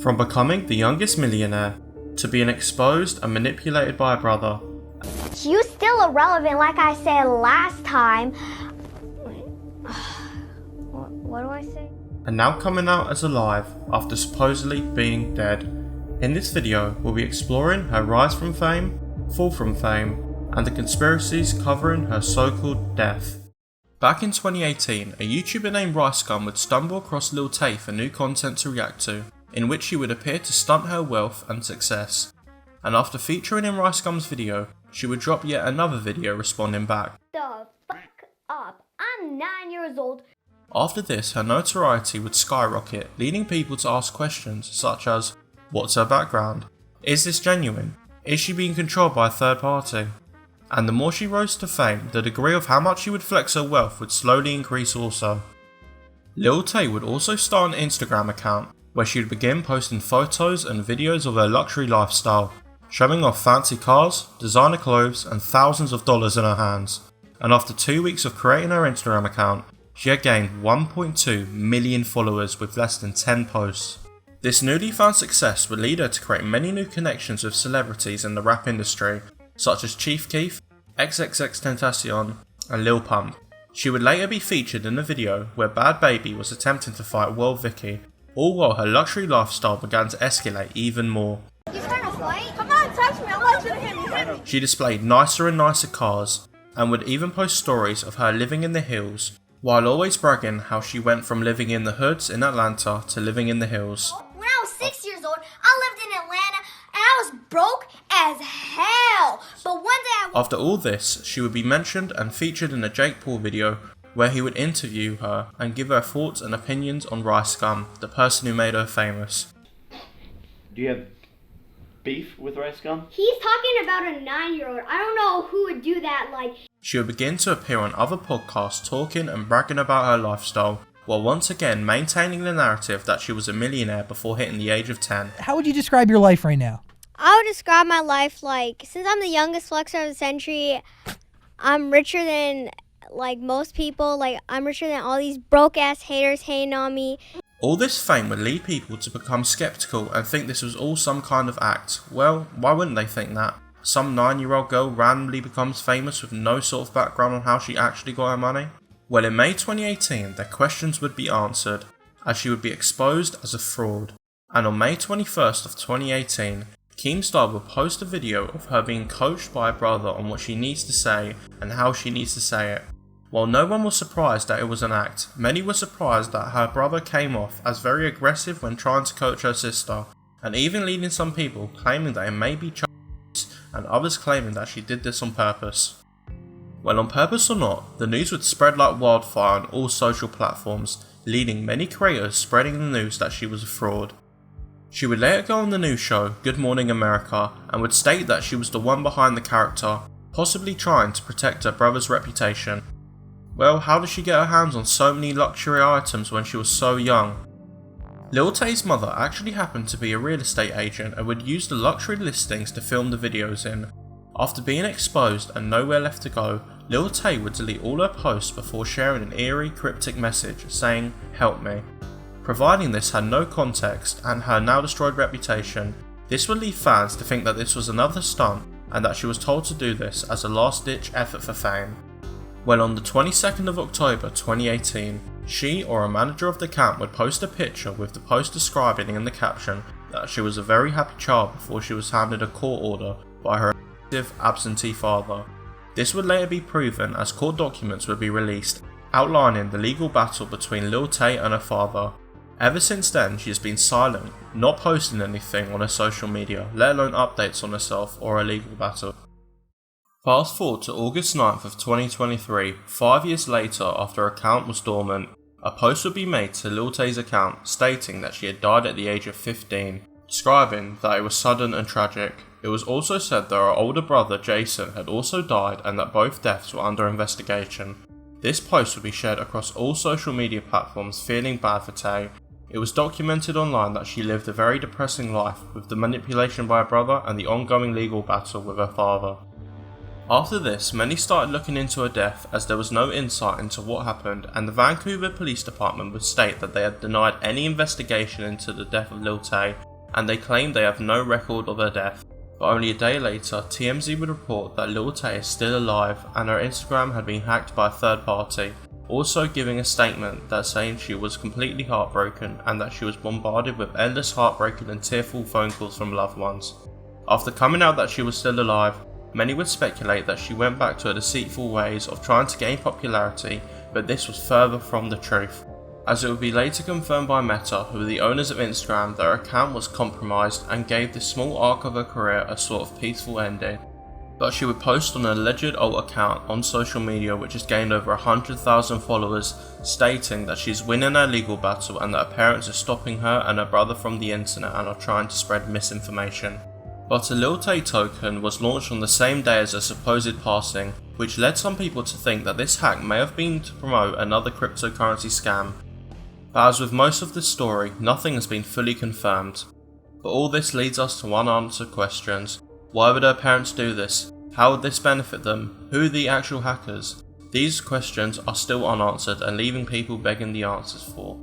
From becoming the youngest millionaire to being exposed and manipulated by a brother. You still irrelevant like I said last time. What do I say? And now coming out as alive after supposedly being dead. In this video, we'll be exploring her rise from fame, fall from fame, and the conspiracies covering her so-called death. Back in 2018, a YouTuber named RiceGum would stumble across Lil Tay for new content to react to, in which she would appear to stunt her wealth and success. And after featuring in RiceGum's video, she would drop yet another video responding back. The fuck up. I'm 9 years old. After this, her notoriety would skyrocket, leading people to ask questions such as, what's her background? Is this genuine? Is she being controlled by a third party? And the more she rose to fame, the degree of how much she would flex her wealth would slowly increase also. Lil Tay would also start an Instagram account, where she would begin posting photos and videos of her luxury lifestyle, showing off fancy cars, designer clothes and thousands of dollars in her hands. And after 2 weeks of creating her Instagram account, she had gained 1.2 million followers with less than 10 posts. This newly found success would lead her to create many new connections with celebrities in the rap industry, such as Chief Keef, XXXTentacion and Lil Pump. She would later be featured in a video where Bad Baby was attempting to fight World Vicky, all while her luxury lifestyle began to escalate even more. You trying to fight? Come on, touch me. I want you to hit me. She displayed nicer and nicer cars, and would even post stories of her living in the hills, while always bragging how she went from living in the hoods in Atlanta to living in the hills. When I was 6 years old, I lived in Atlanta and I was broke as hell. But one day After all this, she would be mentioned and featured in a Jake Paul video where he would interview her and give her thoughts and opinions on RiceGum, the person who made her famous. Do you have beef with RiceGum? He's talking about a 9-year-old. I don't know who would do that. She would begin to appear on other podcasts talking and bragging about her lifestyle, while once again maintaining the narrative that she was a millionaire before hitting the age of 10. How would you describe your life right now? I would describe my life since I'm the youngest flexer of the century, I'm richer than most people. I'm richer than all these broke ass haters hating on me. All this fame would lead people to become skeptical and think this was all some kind of act. Well, why wouldn't they think that? Some 9-year-old girl randomly becomes famous with no sort of background on how she actually got her money? Well, in May 2018, their questions would be answered, as she would be exposed as a fraud. And on May 21st of 2018, Keemstar would post a video of her being coached by a brother on what she needs to say and how she needs to say it. While no one was surprised that it was an act, many were surprised that her brother came off as very aggressive when trying to coach her sister, and even leading some people claiming that it may be and others claiming that she did this on purpose. Well, on purpose or not, the news would spread like wildfire on all social platforms, leading many creators spreading the news that she was a fraud. She would later go on the news show Good Morning America and would state that she was the one behind the character, possibly trying to protect her brother's reputation. Well, how did she get her hands on so many luxury items when she was so young? Lil Tay's mother actually happened to be a real estate agent and would use the luxury listings to film the videos in. After being exposed and nowhere left to go, Lil Tay would delete all her posts before sharing an eerie, cryptic message saying, "Help me." Providing this had no context and her now destroyed reputation, this would lead fans to think that this was another stunt and that she was told to do this as a last-ditch effort for fame. Well, on the 22nd of October 2018, she or a manager of the camp would post a picture with the post describing in the caption that she was a very happy child before she was handed a court order by her absentee father. This would later be proven as court documents would be released outlining the legal battle between Lil Tay and her father. Ever since then, she has been silent, not posting anything on her social media, let alone updates on herself or her legal battle. Fast forward to August 9th of 2023, 5 years later after her account was dormant, a post would be made to Lil Tay's account stating that she had died at the age of 15, describing that it was sudden and tragic. It was also said that her older brother Jason had also died and that both deaths were under investigation. This post would be shared across all social media platforms, feeling bad for Tay. It was documented online that she lived a very depressing life with the manipulation by her brother and the ongoing legal battle with her father. After this, many started looking into her death as there was no insight into what happened, and the Vancouver Police Department would state that they had denied any investigation into the death of Lil Tay, and they claimed they have no record of her death. But only a day later, TMZ would report that Lil Tay is still alive and her Instagram had been hacked by a third party, also giving a statement that saying she was completely heartbroken and that she was bombarded with endless heartbreaking and tearful phone calls from loved ones. After coming out that she was still alive, many would speculate that she went back to her deceitful ways of trying to gain popularity, but this was further from the truth, as it would be later confirmed by Meta, who were the owners of Instagram, that her account was compromised and gave this small arc of her career a sort of peaceful ending. But she would post on an alleged alt account on social media which has gained over 100,000 followers, stating that she's winning her legal battle and that her parents are stopping her and her brother from the internet and are trying to spread misinformation. But a Lil Tay token was launched on the same day as her supposed passing, which led some people to think that this hack may have been to promote another cryptocurrency scam. But as with most of this story, nothing has been fully confirmed. But all this leads us to unanswered questions. Why would her parents do this? How would this benefit them? Who are the actual hackers? These questions are still unanswered and leaving people begging the answers for.